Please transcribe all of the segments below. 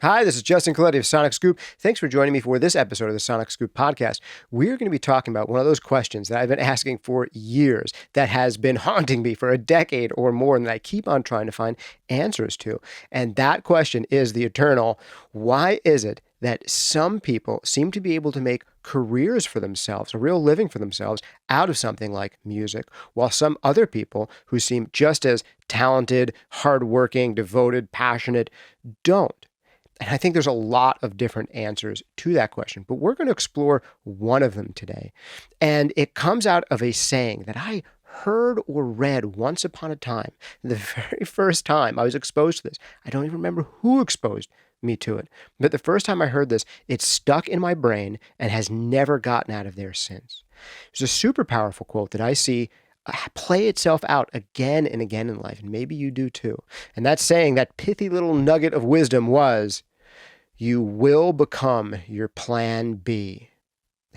Hi, this is Justin Coletti of Sonic Scoop. Thanks for joining me for this episode of the Sonic Scoop podcast. We're going to be talking about one of those questions that I've been asking for years, that has been haunting me for a decade or more, and that I keep on trying to find answers to. And that question is the eternal: why is it that some people seem to be able to make careers for themselves, a real living for themselves, out of something like music, while some other people who seem just as talented, hardworking, devoted, passionate don't? And I think there's a lot of different answers to that question, but we're going to explore one of them today. And it comes out of a saying that I heard or read once upon a time. The very first time I was exposed to this, I don't even remember who exposed me to it. But the first time I heard this, it stuck in my brain and has never gotten out of there since. It's a super powerful quote that I see play itself out again and again in life, and maybe you do too. And that saying, that pithy little nugget of wisdom was, you will become your plan B.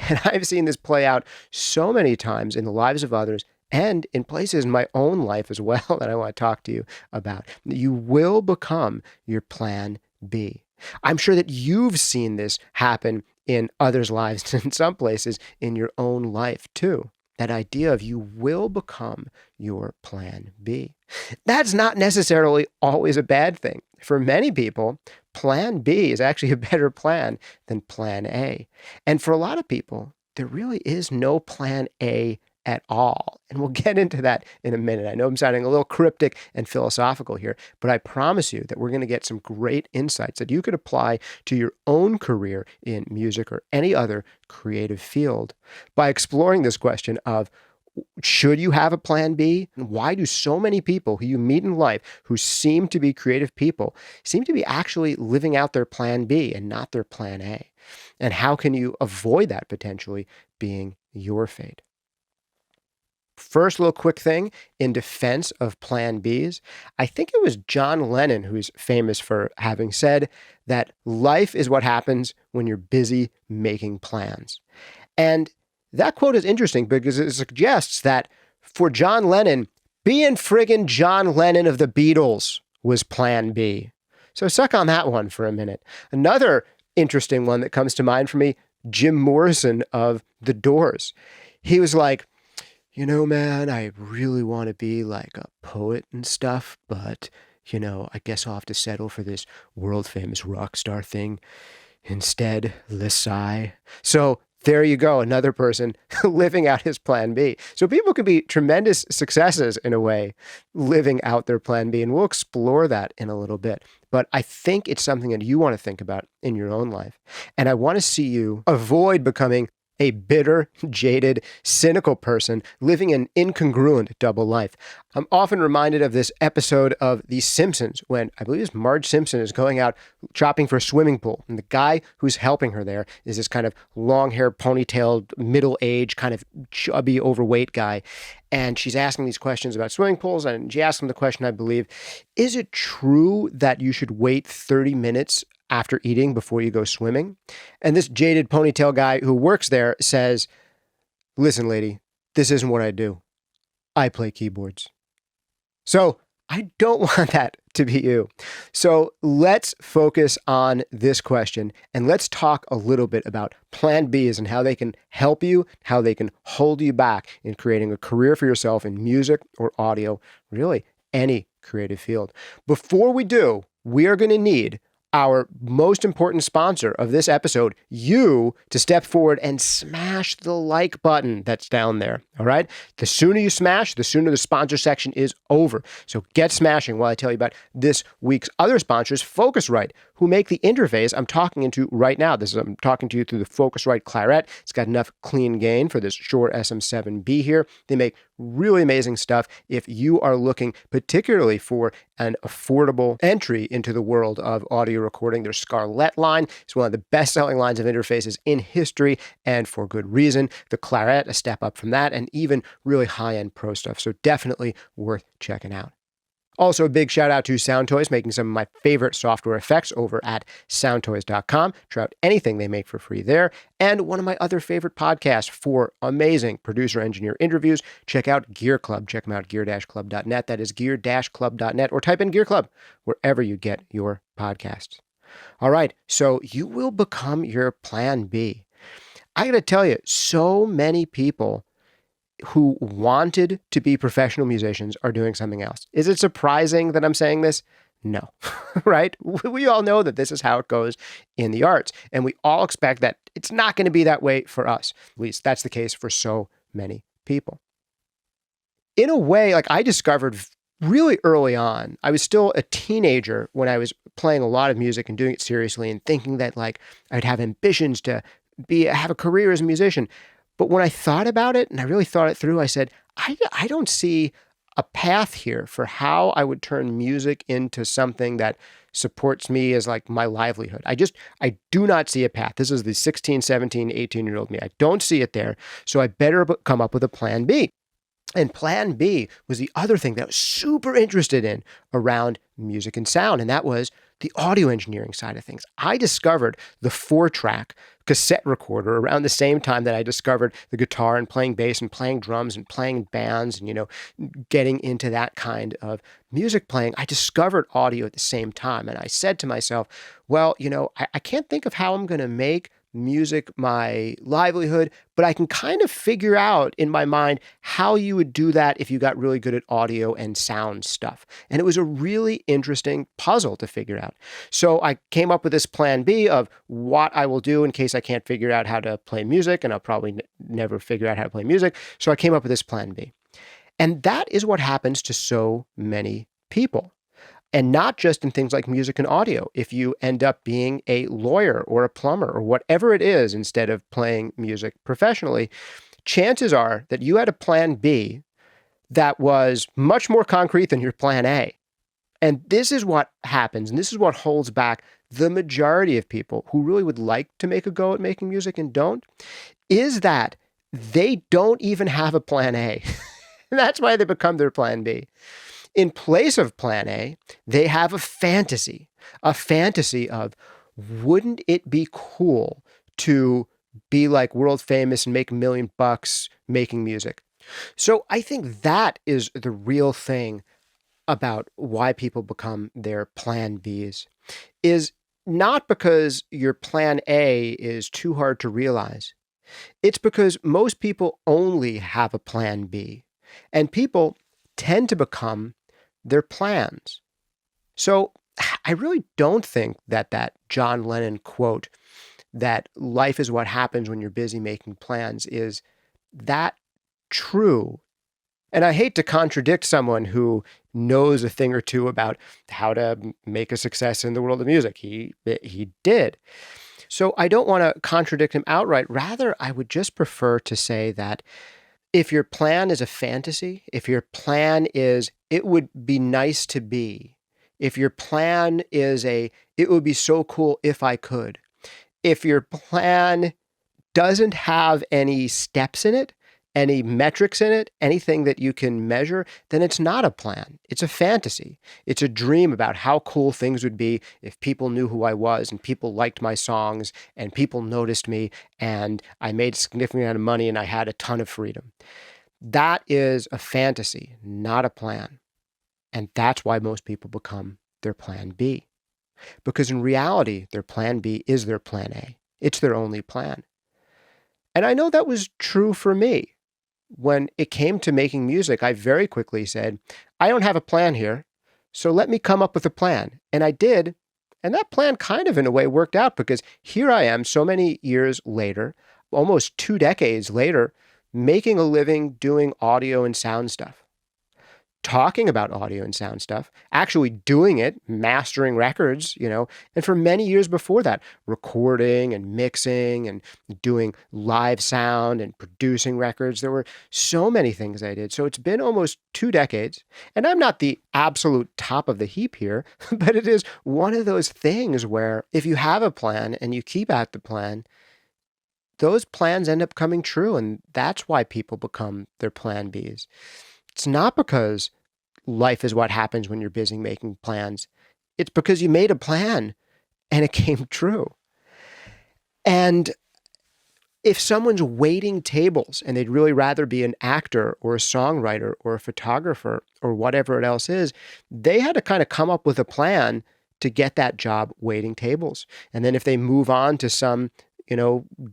And I've seen this play out so many times in the lives of others and in places in my own life as well that I want to talk to you about. You will become your plan B. I'm sure that you've seen this happen in others' lives, in some places in your own life too. That idea of you will become your plan B. That's not necessarily always a bad thing. For many people, plan B is actually a better plan than plan A. And for a lot of people, there really is no plan A at all. And we'll get into that in a minute. I know I'm sounding a little cryptic and philosophical here, but I promise you that we're going to get some great insights that you could apply to your own career in music or any other creative field by exploring this question of, should you have a plan B? And why do so many people who you meet in life who seem to be creative people seem to be actually living out their plan B and not their plan A? And how can you avoid that potentially being your fate? First little quick thing in defense of plan Bs. I think it was John Lennon who's famous for having said that life is what happens when you're busy making plans. And that quote is interesting because it suggests that for John Lennon, being friggin' John Lennon of the Beatles was plan B. So suck on that one for a minute. Another interesting one that comes to mind for me, Jim Morrison of The Doors. He was like, man, I really want to be like a poet and stuff, but, I guess I'll have to settle for this world famous rock star thing instead, Lisai. So there you go, another person living out his plan B. So people can be tremendous successes in a way, living out their plan B. And we'll explore that in a little bit. But I think it's something that you want to think about in your own life. And I want to see you avoid becoming a bitter, jaded, cynical person living an incongruent double life. I'm often reminded of this episode of The Simpsons when I believe it's Marge Simpson is going out shopping for a swimming pool. And the guy who's helping her there is this kind of long-haired, ponytailed, middle-aged, kind of chubby, overweight guy. And she's asking these questions about swimming pools. And she asks him the question, I believe, is it true that you should wait 30 minutes after eating before you go swimming? And this jaded ponytail guy who works there says, listen, lady, this isn't what I do. I play keyboards. So I don't want that to be you. So let's focus on this question and let's talk a little bit about plan Bs and how they can help you, how they can hold you back in creating a career for yourself in music or audio, really any creative field. Before we do, we are going to need our most important sponsor of this episode, you, to step forward and smash the like button that's down there. All right. The sooner you smash, the sooner the sponsor section is over. So get smashing while I tell you about this week's other sponsors, Focusrite, who make the interface I'm talking into right now. I'm talking to you through the Focusrite Claret. It's got enough clean gain for this Shure SM7B here. They make really amazing stuff if you are looking particularly for an affordable entry into the world of audio recording. Their Scarlett line is one of the best-selling lines of interfaces in history, and for good reason. The Claret, a step up from that, and even really high-end pro stuff. So definitely worth checking out. Also, a big shout out to Soundtoys, making some of my favorite software effects over at soundtoys.com. Try out anything they make for free there. And one of my other favorite podcasts for amazing producer-engineer interviews. Check out Gear Club. Check them out, gear-club.net. That is gear-club.net. Or type in Gear Club wherever you get your podcasts. All right, so you will become your plan B. I got to tell you, so many people who wanted to be professional musicians are doing something else. Is it surprising that I'm saying this? No, right? We all know that this is how it goes in the arts, and we all expect that it's not going to be that way for us. At least that's the case for so many people. In a way, like I discovered really early on, I was still a teenager when I was playing a lot of music and doing it seriously and thinking that like I'd have ambitions to have a career as a musician. But when I thought about it and I really thought it through, I said, I don't see a path here for how I would turn music into something that supports me as like my livelihood. I do not see a path. This is the 16, 17, 18-year-old me. I don't see it there. So I better come up with a plan B. And plan B was the other thing that I was super interested in around music and sound, and that was the audio engineering side of things. I discovered the 4-track cassette recorder around the same time that I discovered the guitar and playing bass and playing drums and playing bands and, getting into that kind of music playing. I discovered audio at the same time. And I said to myself, well, I can't think of how I'm going to make music my livelihood, but I can kind of figure out in my mind how you would do that if you got really good at audio and sound stuff. And it was a really interesting puzzle to figure out. So I came up with this plan B of what I will do in case I can't figure out how to play music, and I'll probably never figure out how to play music. So I came up with this plan B. And that is what happens to so many people. And not just in things like music and audio. If you end up being a lawyer or a plumber or whatever it is instead of playing music professionally, chances are that you had a plan B that was much more concrete than your plan A. And this is what happens, and this is what holds back the majority of people who really would like to make a go at making music and don't, is that they don't even have a plan A. That's why they become their plan B. In place of plan A, they have a fantasy of, wouldn't it be cool to be like world famous and make $1 million making music? So I think that is the real thing about why people become their plan Bs, is not because your plan A is too hard to realize. It's because most people only have a plan B, and people tend to become their plans. So I really don't think that John Lennon quote, that life is what happens when you're busy making plans, is that true. And I hate to contradict someone who knows a thing or two about how to make a success in the world of music. He did. So I don't want to contradict him outright. Rather, I would just prefer to say that if your plan is a fantasy, if your plan is, it would be nice to be, if your plan is it would be so cool if I could, if your plan doesn't have any steps in it, any metrics in it, anything that you can measure, then it's not a plan. It's a fantasy. It's a dream about how cool things would be if people knew who I was and people liked my songs and people noticed me and I made a significant amount of money and I had a ton of freedom. That is a fantasy, not a plan. And that's why most people become their plan B. Because in reality, their plan B is their plan A. It's their only plan. And I know that was true for me. When it came to making music, I very quickly said, I don't have a plan here, so let me come up with a plan. And I did. And that plan kind of in a way worked out, because here I am so many years later, almost 2 decades later, making a living doing audio and sound stuff. Talking about audio and sound stuff, actually doing it, mastering records, and for many years before that, recording and mixing and doing live sound and producing records. There were so many things I did. So it's been almost 2 decades, and I'm not the absolute top of the heap here, but it is one of those things where if you have a plan and you keep at the plan, those plans end up coming true, and that's why people become their plan Bs. It's not because life is what happens when you're busy making plans. It's because you made a plan and it came true. And if someone's waiting tables and they'd really rather be an actor or a songwriter or a photographer or whatever it else is, they had to kind of come up with a plan to get that job waiting tables. And then if they move on to some,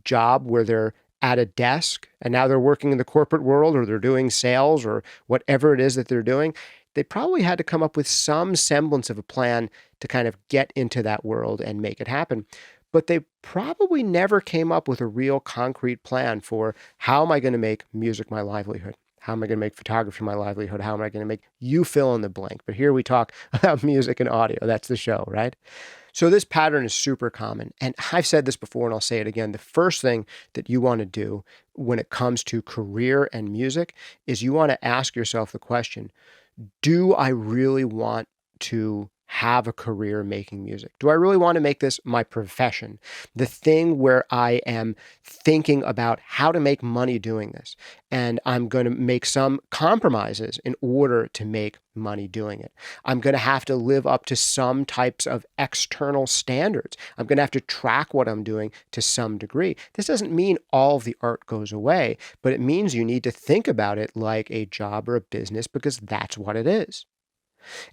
job where they're at a desk and now they're working in the corporate world or they're doing sales or whatever it is that they're doing, they probably had to come up with some semblance of a plan to kind of get into that world and make it happen. But they probably never came up with a real concrete plan for how am I going to make music my livelihood? How am I going to make photography my livelihood? How am I going to make you fill in the blank? But here we talk about music and audio. That's the show, right? So this pattern is super common. And I've said this before and I'll say it again. The first thing that you want to do when it comes to career and music is you want to ask yourself the question, do I really want to have a career making music? Do I really want to make this my profession? The thing where I am thinking about how to make money doing this. And I'm going to make some compromises in order to make money doing it. I'm going to have to live up to some types of external standards. I'm going to have to track what I'm doing to some degree. This doesn't mean all of the art goes away, but it means you need to think about it like a job or a business because that's what it is.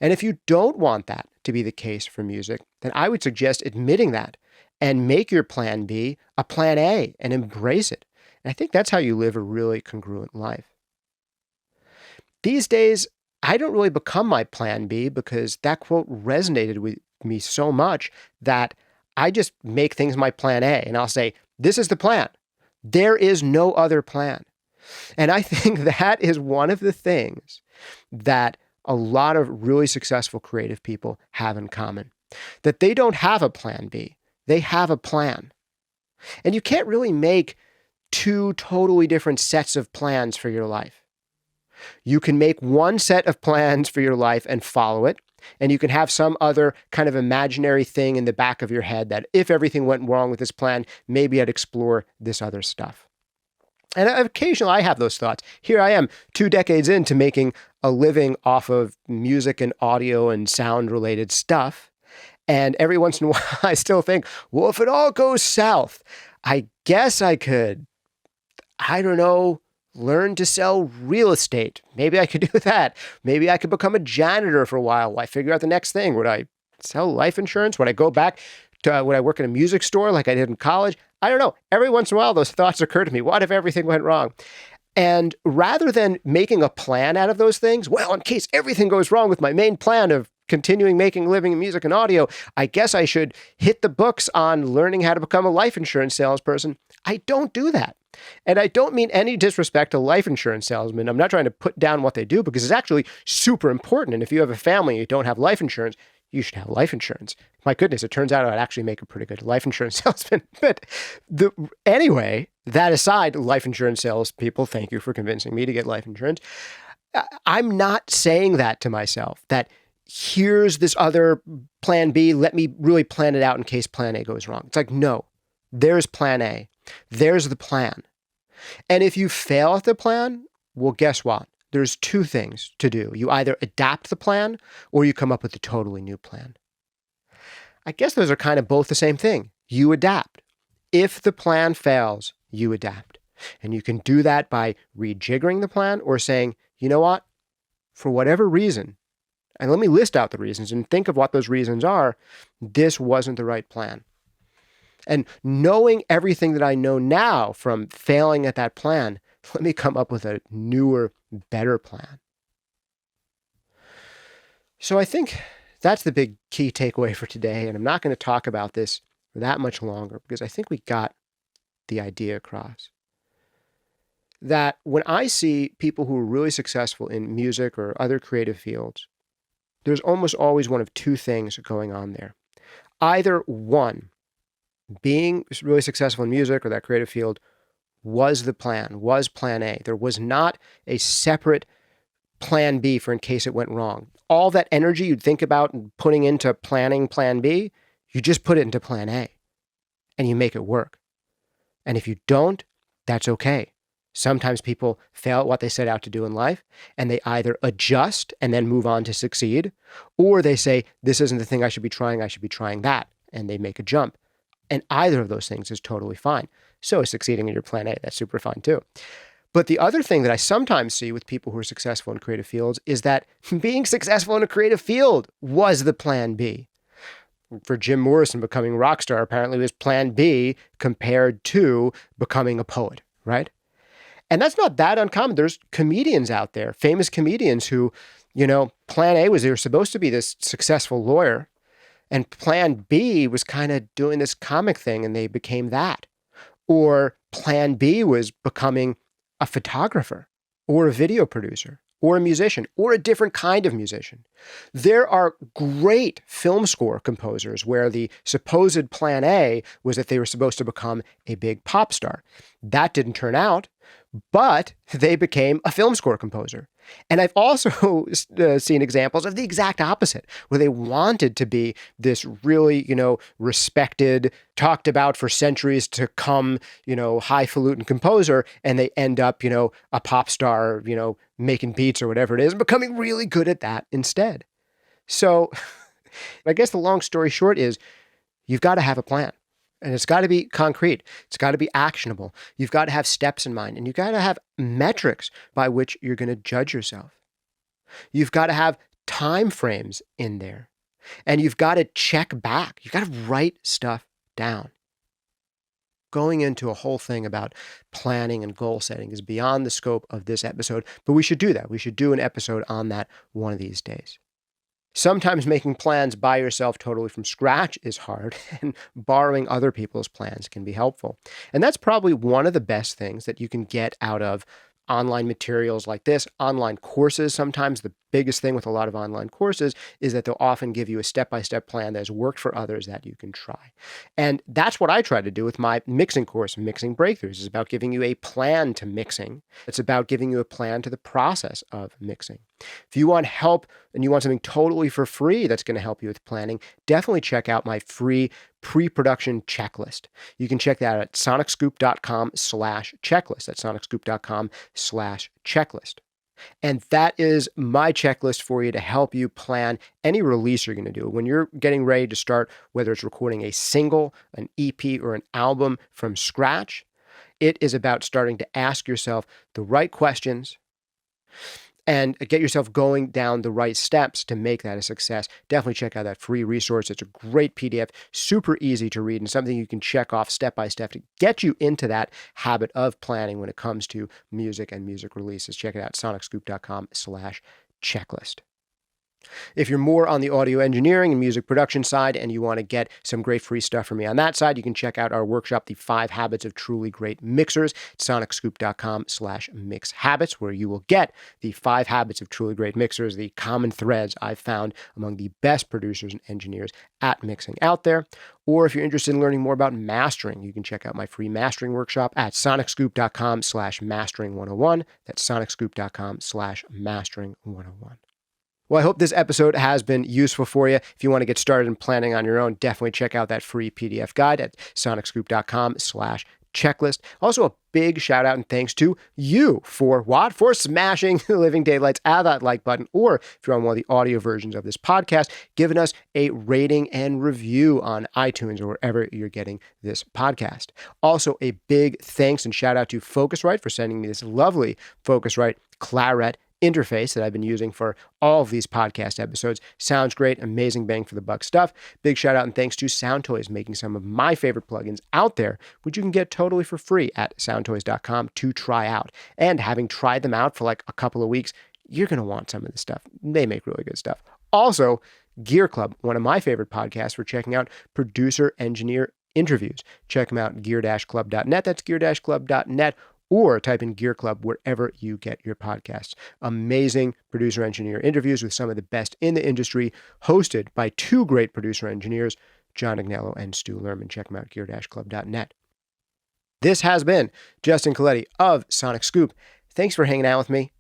And if you don't want that to be the case for music, then I would suggest admitting that and make your plan B a plan A and embrace it. And I think that's how you live a really congruent life. These days, I don't really become my plan B because that quote resonated with me so much that I just make things my plan A and I'll say, this is the plan. There is no other plan. And I think that is one of the things that a lot of really successful creative people have in common, that they don't have a plan B. They have a plan. And you can't really make two totally different sets of plans for your life. You can make one set of plans for your life and follow it. And you can have some other kind of imaginary thing in the back of your head that if everything went wrong with this plan, maybe I'd explore this other stuff. And occasionally I have those thoughts. Here I am 2 decades into making a living off of music and audio and sound related stuff. And every once in a while I still think, well, if it all goes south, I guess I could, I don't know, learn to sell real estate. Maybe I could do that. Maybe I could become a janitor for a while. Why figure out the next thing? Would I sell life insurance? Would I go back to, would I work in a music store like I did in college? I don't know. Every once in a while, those thoughts occur to me. What if everything went wrong? And rather than making a plan out of those things, well, in case everything goes wrong with my main plan of continuing making a living in music and audio, I guess I should hit the books on learning how to become a life insurance salesperson. I don't do that. And I don't mean any disrespect to life insurance salesmen. I'm not trying to put down what they do because it's actually super important. And if you have a family and you don't have life insurance, you should have life insurance. My goodness, it turns out I'd actually make a pretty good life insurance salesman. But anyway, that aside, life insurance salespeople, thank you for convincing me to get life insurance. I'm not saying that to myself, that here's this other plan B, let me really plan it out in case plan A goes wrong. It's like, no, there's plan A. There's the plan. And if you fail at the plan, well, guess what? There's 2 things to do. You either adapt the plan or you come up with a totally new plan. I guess those are kind of both the same thing. You adapt. If the plan fails, you adapt. And you can do that by rejiggering the plan or saying, you know what? For whatever reason, and let me list out the reasons and think of what those reasons are, this wasn't the right plan. And knowing everything that I know now from failing at that plan, let me come up with a newer, better plan. So I think that's the big key takeaway for today. And I'm not going to talk about this that much longer because I think we got the idea across. That when I see people who are really successful in music or other creative fields, there's almost always one of 2 things going on there. Either one, being really successful in music or that creative field was the plan, was plan A. There was not a separate plan B for in case it went wrong. All that energy you'd think about putting into planning plan B, you just put it into plan A and you make it work. And if you don't, that's okay. Sometimes people fail at what they set out to do in life and they either adjust and then move on to succeed, or they say, this isn't the thing I should be trying that. And they make a jump. And either of those things is totally fine. So is succeeding in your plan A. That's super fine too. But the other thing that I sometimes see with people who are successful in creative fields is that being successful in a creative field was the plan B. For Jim Morrison, becoming a rock star apparently was plan B compared to becoming a poet, right? And that's not that uncommon. There's comedians out there, famous comedians who, plan A was they were supposed to be this successful lawyer, and plan B was kind of doing this comic thing and they became that. Or plan B was becoming a photographer or a video producer or a musician or a different kind of musician. There are great film score composers where the supposed plan A was that they were supposed to become a big pop star. That didn't turn out, but they became a film score composer. And I've also seen examples of the exact opposite, where they wanted to be this really, respected, talked about for centuries to come, highfalutin composer, and they end up, a pop star, making beats or whatever it is, and becoming really good at that instead. So I guess the long story short is you've got to have a plan. And it's got to be concrete. It's got to be actionable. You've got to have steps in mind, and you've got to have metrics by which you're going to judge yourself. You've got to have time frames in there, and you've got to check back. You've got to write stuff down. Going into a whole thing about planning and goal setting is beyond the scope of this episode, but we should do that. We should do an episode on that one of these days. Sometimes making plans by yourself totally from scratch is hard, and borrowing other people's plans can be helpful. And that's probably one of the best things that you can get out of online materials like this, online courses. Sometimes the biggest thing with a lot of online courses is that they'll often give you a step-by-step plan that has worked for others that you can try. And that's what I try to do with my mixing course, Mixing Breakthroughs. It's about giving you a plan to mixing. It's about giving you a plan to the process of mixing. If you want help and you want something totally for free that's going to help you with planning, definitely check out my free pre-production checklist. You can check that out at sonicscoop.com/checklist. That's sonicscoop.com/checklist. And that is my checklist for you to help you plan any release you're going to do. When you're getting ready to start, whether it's recording a single, an EP, or an album from scratch, it is about starting to ask yourself the right questions and get yourself going down the right steps to make that a success. Definitely check out that free resource. It's a great PDF, super easy to read, and something you can check off step by step to get you into that habit of planning when it comes to music and music releases. Check it out, sonicscoop.com/checklist. If you're more on the audio engineering and music production side and you want to get some great free stuff from me on that side, you can check out our workshop, The 5 Habits of Truly Great Mixers, sonicscoop.com/mixhabits, where you will get the 5 habits of truly great mixers, the common threads I've found among the best producers and engineers at mixing out there. Or if you're interested in learning more about mastering, you can check out my free mastering workshop at sonicscoop.com/mastering101. That's sonicscoop.com/mastering101. Well, I hope this episode has been useful for you. If you want to get started in planning on your own, definitely check out that free PDF guide at sonicscoop.com/checklist. Also, a big shout out and thanks to you for what? For smashing the living daylights out of that like button, or if you're on one of the audio versions of this podcast, giving us a rating and review on iTunes or wherever you're getting this podcast. Also, a big thanks and shout out to Focusrite for sending me this lovely Focusrite Claret interface that I've been using for all of these podcast episodes. Sounds great, amazing bang for the buck stuff. Big shout out and thanks to Soundtoys, making some of my favorite plugins out there, which you can get totally for free at soundtoys.com to try out. And having tried them out for like a couple of weeks, you're going to want some of this stuff. They make really good stuff. Also, Gear Club, one of my favorite podcasts for checking out producer engineer interviews. Check them out, gear-club.net. That's gear-club.net. Or type in Gear Club wherever you get your podcasts. Amazing producer-engineer interviews with some of the best in the industry, hosted by 2 great producer-engineers, John Agnello and Stu Lerman. Check them out, gear-club.net. This has been Justin Coletti of Sonic Scoop. Thanks for hanging out with me.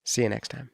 See you next time.